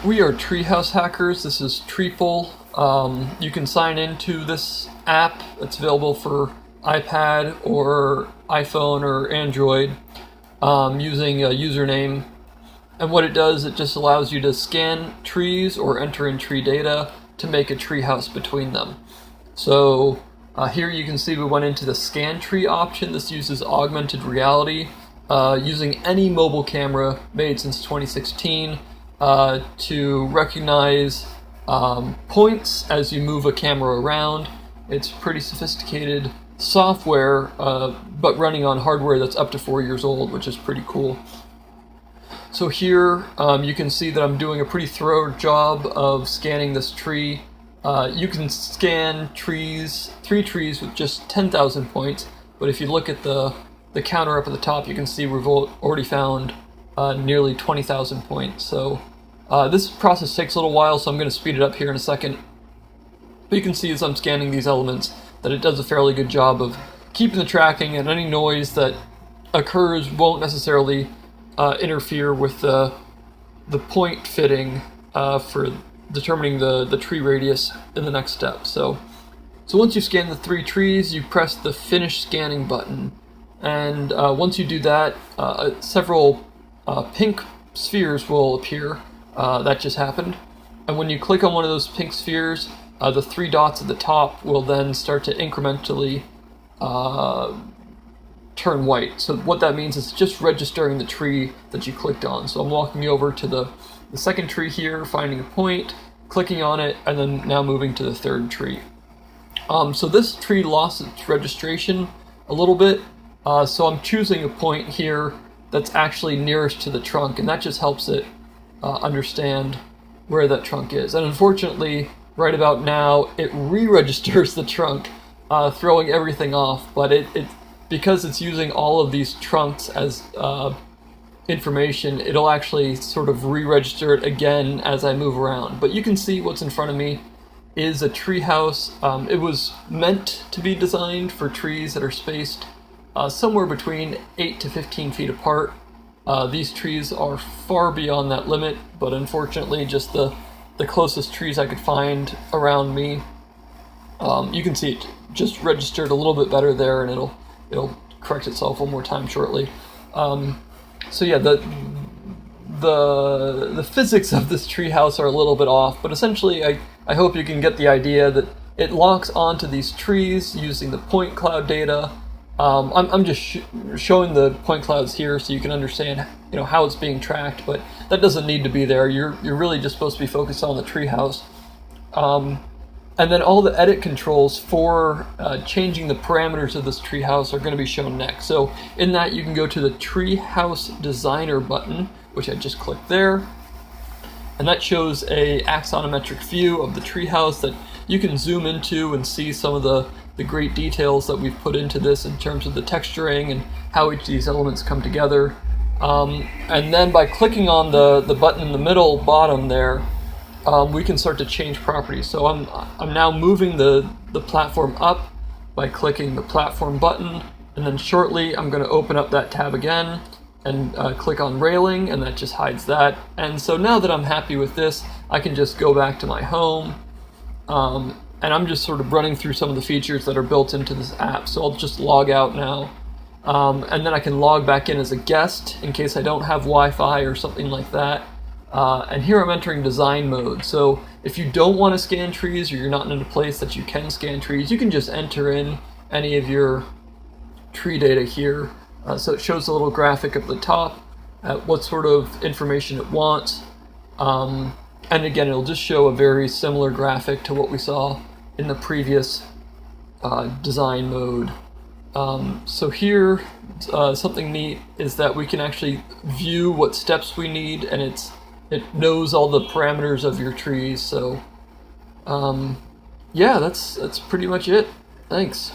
We are TreeHouse Hackers. This is Treeple. You can sign into this app. It's available for iPad or iPhone or Android using a username. And what it does, it just allows you to scan trees or enter in tree data to make a treehouse between them. So here you can see we went into the scan tree option. This uses augmented reality using any mobile camera made since 2016 to recognize points as you move a camera around. It's pretty sophisticated software, but running on hardware that's up to 4 years old, which is pretty cool. So here you can see that I'm doing a pretty thorough job of scanning this tree. You can scan trees, 3 trees with just 10,000 points, but if you look at the counter up at the top, you can see we've already found nearly 20,000 points. So this process takes a little while, so I'm going to speed it up here in a second. But you can see as I'm scanning these elements that it does a fairly good job of keeping the tracking, and any noise that occurs won't necessarily interfere with the point fitting for determining the tree radius in the next step. So once you scan the 3 trees, you press the Finish Scanning button. And once you do that, several pink spheres will appear. That just happened. And when you click on one of those pink spheres, the 3 dots at the top will then start to incrementally turn white. So what that means is just registering the tree that you clicked on. So I'm walking over to the second tree here, finding a point, clicking on it, and then now moving to the 3rd tree. So this tree lost its registration a little bit. So I'm choosing a point here that's actually nearest to the trunk, and that just helps it understand where that trunk is. And unfortunately, right about now, it re-registers the trunk, throwing everything off, but it because it's using all of these trunks as information, it'll actually sort of re-register it again as I move around. But you can see what's in front of me is a tree house. It was meant to be designed for trees that are spaced somewhere between 8 to 15 feet apart. These trees are far beyond that limit, but unfortunately just the closest trees I could find around me. You can see it just registered a little bit better there, and it'll correct itself one more time shortly. So yeah, the physics of this treehouse are a little bit off, but essentially I hope you can get the idea that it locks onto these trees using the point cloud data. I'm just showing the point clouds here so you can understand how it's being tracked, but that doesn't need to be there. You're really just supposed to be focused on the treehouse. And then all the edit controls for changing the parameters of this treehouse are going to be shown next. So in that, you can go to the Treehouse Designer button, which I just clicked there. And that shows a axonometric view of the treehouse that you can zoom into and see some of the great details that we've put into this in terms of the texturing and how each of these elements come together. And then by clicking on the button in the middle bottom there, we can start to change properties. So I'm now moving the platform up by clicking the platform button, and then shortly I'm going to open up that tab again and click on railing, and that just hides that. And so now that I'm happy with this, I can just go back to my home, and I'm just sort of running through some of the features that are built into this app. So I'll just log out now, and then I can log back in as a guest in case I don't have Wi-Fi or something like that. And here I'm entering design mode. So if you don't want to scan trees, or you're not in a place that you can scan trees, you can just enter in any of your tree data here. So it shows a little graphic at the top at what sort of information it wants. And again, it'll just show a very similar graphic to what we saw in the previous design mode. So here, something neat is that we can actually view what steps we need, and it knows all the parameters of your trees. So yeah, that's pretty much it. Thanks.